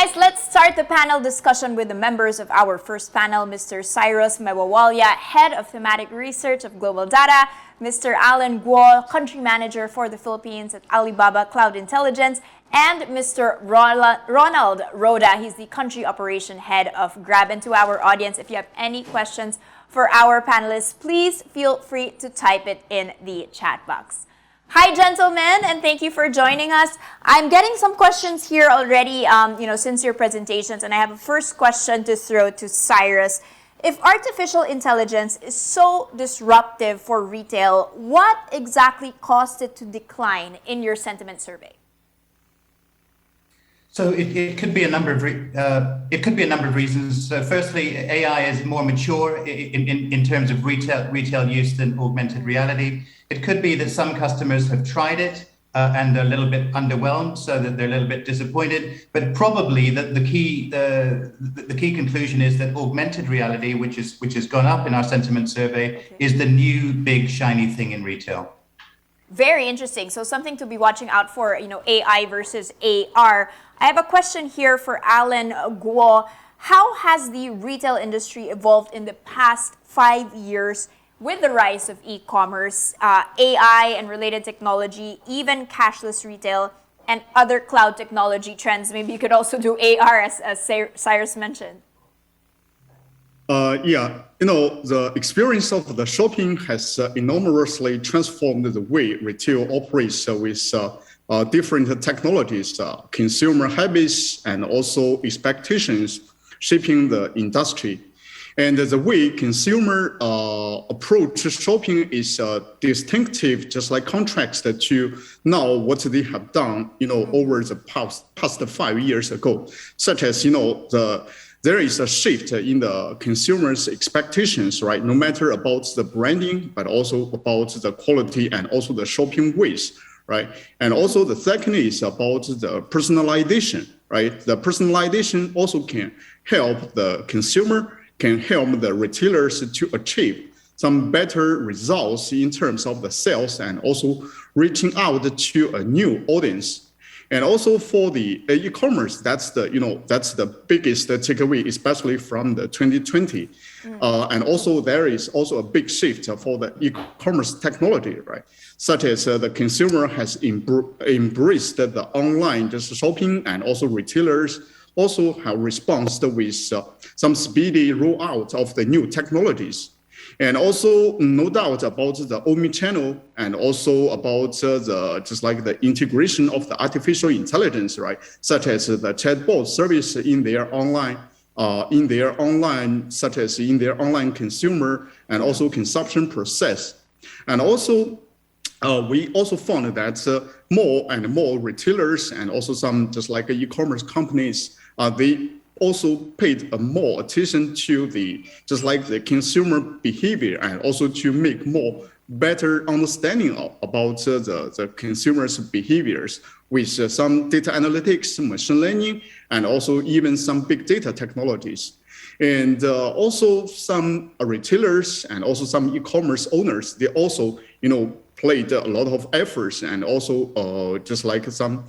guys, let's start the panel discussion with the members of our first panel, Mr. Cyrus Mewawalya, Head of Thematic Research of Global Data, Mr. Alan Guo, Country Manager for the Philippines at Alibaba Cloud Intelligence, and Mr. Ronald Roda, he's the Country Operation Head of Grab. And to our audience, if you have any questions for our panelists, please feel free to type it in the chat box. Hi, gentlemen, and thank you for joining us. I'm getting some questions here already, since your presentations, and I have a first question to throw to Cyrus. If artificial intelligence is so disruptive for retail, what exactly caused it to decline in your sentiment survey? So it could be a number of reasons. Firstly, AI is more mature in terms of retail use than augmented reality. It could be that some customers have tried it and they're a little bit underwhelmed, so that they're a little bit disappointed. But probably the key conclusion is that augmented reality, which has gone up in our sentiment survey, is the new big shiny thing in retail. Very interesting. So something to be watching out for, AI versus AR. I have a question here for Alan Guo. How has the retail industry evolved in the past 5 years with the rise of e-commerce, AI and related technology, even cashless retail, and other cloud technology trends? Maybe you could also do AR, as Cyrus mentioned. The experience of the shopping has enormously transformed the way retail operates with different technologies, consumer habits, and also expectations shaping the industry. And the way consumer approach shopping is distinctive, just like contracts to now what they have done, over the past 5 years ago, such as, there is a shift in the consumers' expectations, right? No matter about the branding, but also about the quality and also the shopping ways, right? And also the second is about the personalization, right? The personalization also can help the consumer, can help the retailers to achieve some better results in terms of the sales and also reaching out to a new audience. And also for the e-commerce, that's the biggest takeaway, especially from the 2020. And also there is also a big shift for the e-commerce technology, right? Such as the consumer has embraced the online just shopping, and also retailers also have responded with some speedy rollout of the new technologies. And also, no doubt about the omni-channel, and also about the integration of the artificial intelligence, right? Such as the chatbot service in their online, such as in their online consumer and also consumption process. And also, we also found that more and more retailers and also some just like e-commerce companies, they also paid more attention to the consumer behavior, and also to make more better understanding about the consumers' behaviors with some data analytics, machine learning, and also even some big data technologies. And also some retailers and also some e-commerce owners, they also played a lot of efforts and also some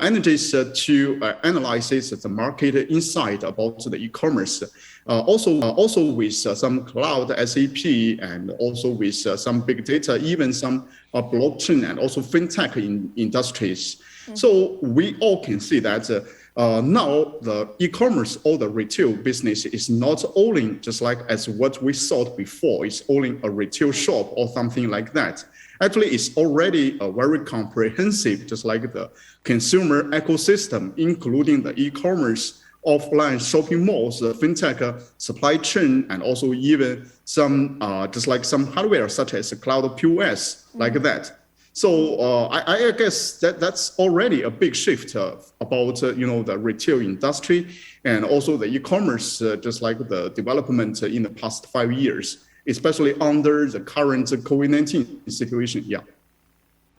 energies to analyze the market insight about the e-commerce. Also with some cloud SAP, and also with some big data, even some blockchain and also fintech industries. So we all can see that now the e-commerce or the retail business is not only just like as what we thought before, it's only a retail shop or something like that. Actually, it's already a very comprehensive, just like the consumer ecosystem, including the e-commerce, offline shopping malls, the fintech supply chain, and also even some just like some hardware such as cloud POS, like that. So I guess that's already a big shift about the retail industry, and also the e-commerce, just like the development in the past 5 years, especially under the current COVID-19 situation. Yeah.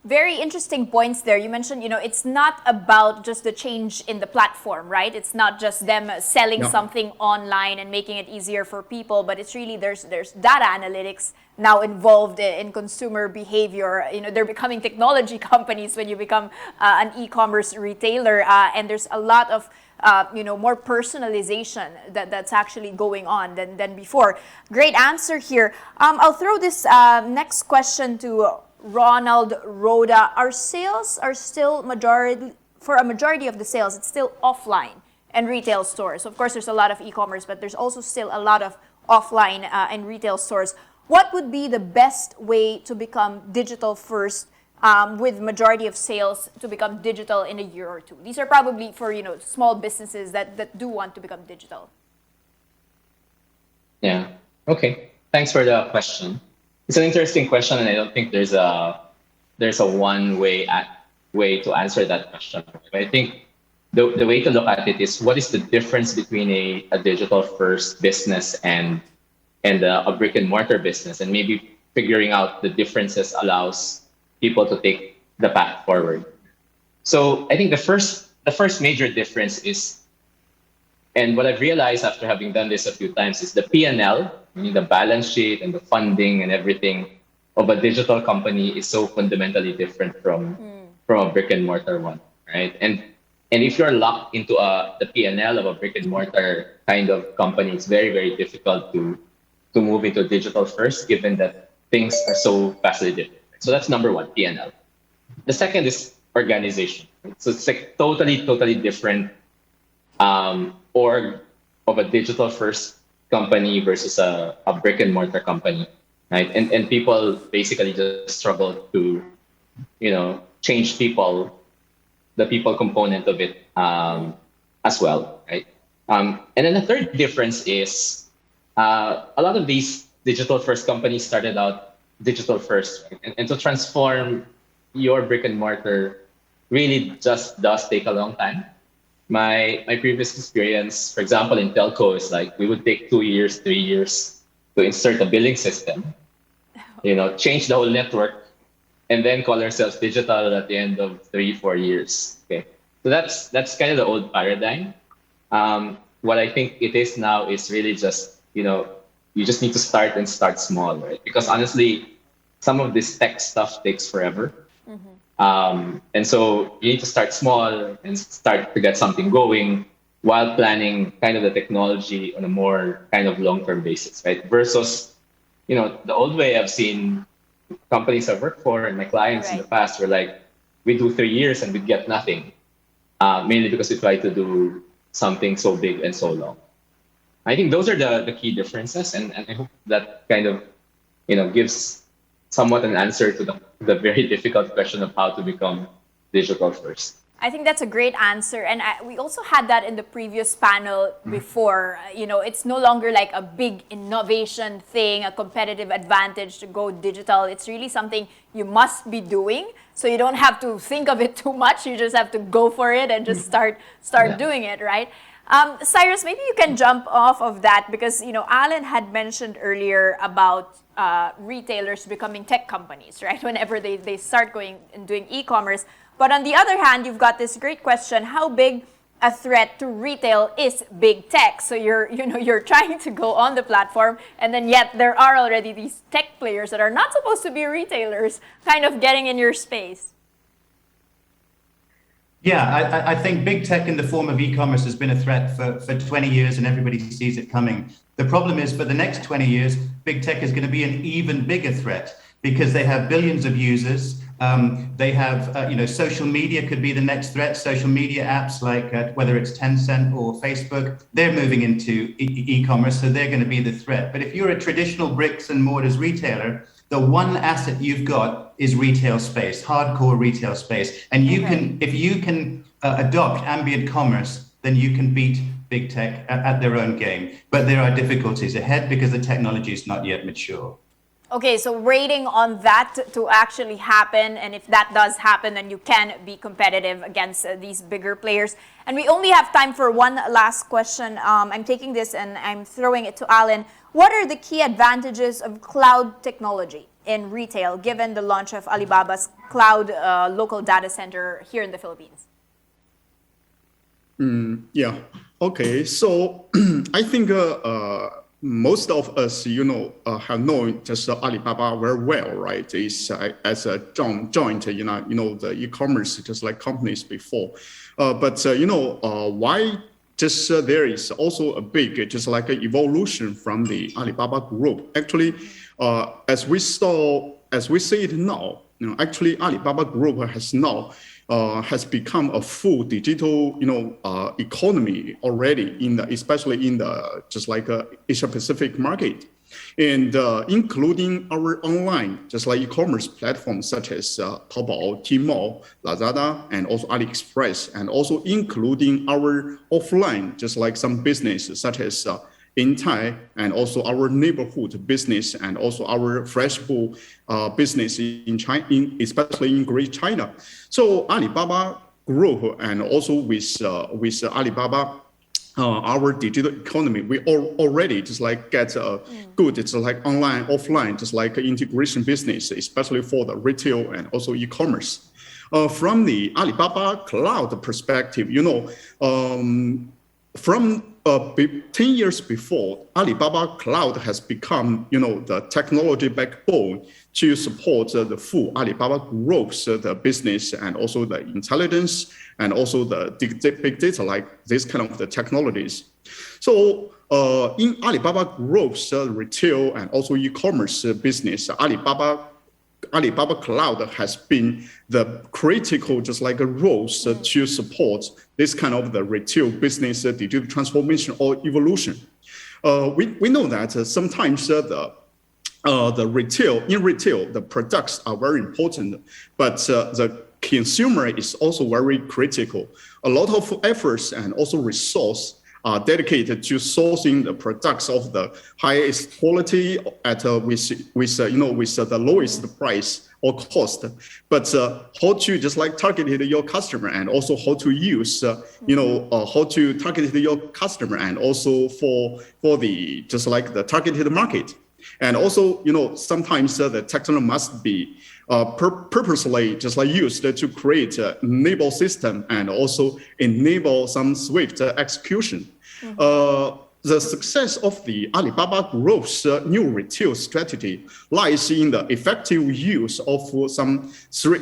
Very interesting points there. You mentioned, it's not about just the change in the platform, right? It's not just them selling Yeah. something online and making it easier for people, but it's really there's data analytics now involved in consumer behavior. They're becoming technology companies when you become an e-commerce retailer, and there's a lot of more personalization that's actually going on than before. Great answer here. I'll throw this next question to Ronald Rhoda. Our sales are still for a majority of the sales, it's still offline and retail stores. Of course, there's a lot of e-commerce, but there's also still a lot of offline and retail stores. What would be the best way to become digital first, with majority of sales to become digital in a year or two? These are probably for small businesses that do want to become digital. Yeah. Okay. Thanks for the question. It's an interesting question, and I don't think there's a one way to answer that question. I think the way to look at it is, what is the difference between a digital first business and a brick and mortar business, and maybe figuring out the differences allows people to take the path forward. So I think the first major difference is, and what I've realized after having done this a few times, is the P&L, meaning the balance sheet and the funding and everything of a digital company is so fundamentally different from a brick and mortar one, right? And if you're locked into the P&L of a brick and mortar kind of company, it's very, very difficult to move into digital first, given that things are so vastly different. So that's number one, P&L. The second is organization. So it's like totally different org of a digital first company versus a brick and mortar company, right? And people basically just struggle to, change the people component of it as well, right? And then the third difference is a lot of these digital first companies started out digital first, right? And to transform your brick and mortar really just does take a long time. My previous experience, for example, in telco, is like we would take 2 years, 3 years to insert a billing system, change the whole network, and then call ourselves digital at the end of 3, 4 years. Okay, so that's kind of the old paradigm. What I think it is now is really just, you just need to start small, right? Because honestly, some of this tech stuff takes forever. And so you need to start small and start to get something going while planning kind of the technology on a more kind of long-term basis, right? Versus, the old way I've seen companies I've worked for and my clients in the past were like, we do 3 years and we get nothing, mainly because we try to do something so big and so long. I think those are the key differences, and I hope that kind of, gives somewhat an answer to the very difficult question of how to become digital first. I think that's a great answer. And we also had that in the previous panel before. It's no longer like a big innovation thing, a competitive advantage to go digital. It's really something you must be doing. So you don't have to think of it too much. You just have to go for it and just start doing it, right? Cyrus, maybe you can jump off of that because, Alan had mentioned earlier about retailers becoming tech companies, right? Whenever they start going and doing e-commerce. But on the other hand, you've got this great question: how big a threat to retail is big tech? So you're trying to go on the platform, and then yet there are already these tech players that are not supposed to be retailers, kind of getting in your space. Yeah, I think big tech in the form of e-commerce has been a threat for 20 years, and everybody sees it coming. The problem is, for the next 20 years, big tech is going to be an even bigger threat because they have billions of users. They have, social media could be the next threat. Social media apps like whether it's Tencent or Facebook, they're moving into e-commerce, so they're going to be the threat. But if you're a traditional bricks and mortars retailer, the one asset you've got is retail space, hardcore retail space. And if you can adopt ambient commerce, then you can beat big tech at their own game. But there are difficulties ahead because the technology is not yet mature. Okay, so waiting on that to actually happen, and if that does happen, then you can be competitive against these bigger players. And we only have time for one last question. I'm taking this and I'm throwing it to Alan. What are the key advantages of cloud technology? in retail, given the launch of Alibaba's cloud local data center here in the Philippines? Yeah. Okay. So I think most of us, have known just Alibaba very well, right? It's as a joint, the e-commerce, just like companies before. But why? Just there is also a big, just like an evolution from the Alibaba group. Actually, as we see it now, actually Alibaba group has become a full digital, economy already especially in the just like Asia Pacific market, and including our online, just like e-commerce platforms such as Taobao, Tmall, Lazada, and also AliExpress, and also including our offline, just like some businesses such as Intai, and also our neighborhood business, and also our fresh food business in China, especially in Greater China. So Alibaba Group, and also with Alibaba, our digital economy, we already just like get a good, it's like online, offline, just like integration business, especially for the retail and also e-commerce. From the Alibaba cloud perspective, from 10 years before, Alibaba Cloud has become, the technology backbone to support the full Alibaba Group's the business, and also the intelligence, and also the big data, like this kind of the technologies. So in Alibaba Group's retail and also e-commerce business, Alibaba Cloud has been the critical, just like a role to support this kind of the retail business digital transformation or evolution. We know that sometimes the retail, the products are very important, but the consumer is also very critical. A lot of efforts and also resource are dedicated to sourcing the products of the highest quality at with the lowest price or cost. But how to just like target your customer, and also how to use how to target your customer, and also for the just like the targeted market. And also, sometimes the technology must be purposely just like used to create an enable system, and also enable some swift execution. The success of the Alibaba Group's new retail strategy lies in the effective use of some three,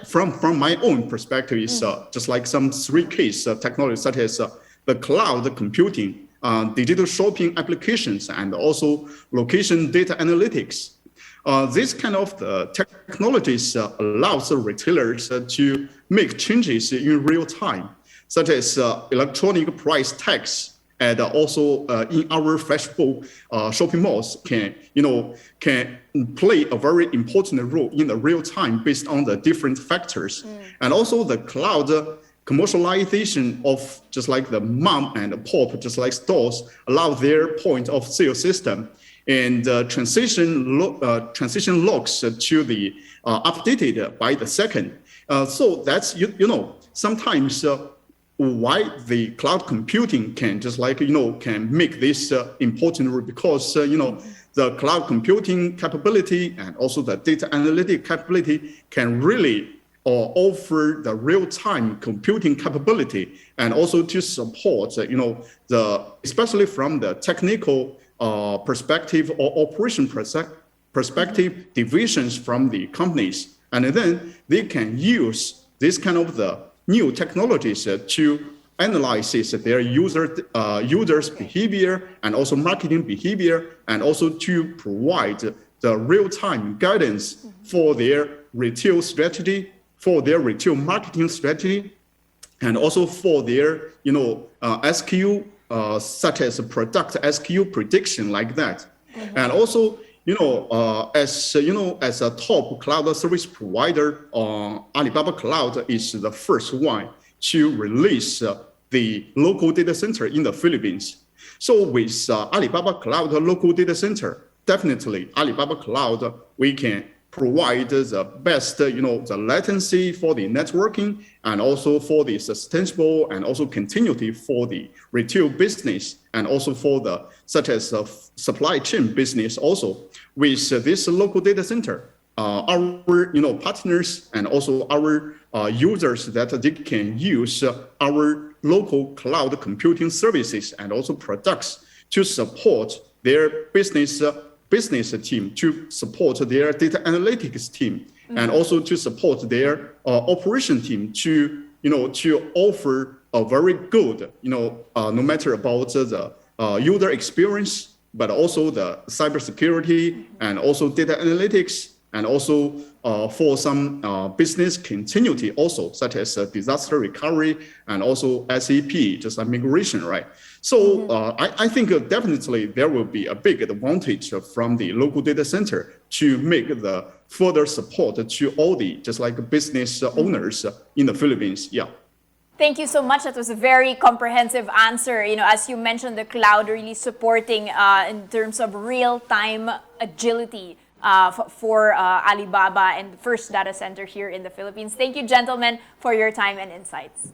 from my own perspective, is just like some three case technologies, such as the cloud computing, digital shopping applications, and also location data analytics. This kind of technologies allows the retailers to make changes in real time, such as electronic price tags, and also in our fresh food shopping malls can play a very important role in the real time based on the different factors. And also the cloud commercialization of just like the mom and pop, just like stores, allow their point of sale system and transition logs to the updated by the second. So that's sometimes why the cloud computing can just like can make this important role, because the cloud computing capability and also the data analytic capability can really offer the real-time computing capability, and also to support especially from the technical perspective or operation perspective divisions from the companies, and then they can use this kind of the new technologies to analyze their users behavior, and also marketing behavior, and also to provide the real-time guidance for their retail strategy, for their retail marketing strategy, and also for their SKU, such as product SKU prediction, like that. And also as a top cloud service provider, Alibaba Cloud is the first one to release the local data center in the Philippines. So with Alibaba Cloud local data center, definitely Alibaba Cloud, we can provide the best, the latency for the networking, and also for the sustainable and also continuity for the retail business, and also for the such as supply chain business also with this local data center. Our partners and also our users that they can use our local cloud computing services and also products to support their business team, to support their data analytics team, and also to support their operation team to offer a very good no matter about the user experience, but also the cybersecurity and also data analytics, and also for some business continuity also, such as disaster recovery and also SAP, just like migration, right? So I think definitely there will be a big advantage from the local data center to make the further support to all the just like business owners in the Philippines. Yeah. Thank you so much. That was a very comprehensive answer. As you mentioned, the cloud really supporting in terms of real-time agility for Alibaba and the first data center here in the Philippines. Thank you, gentlemen, for your time and insights.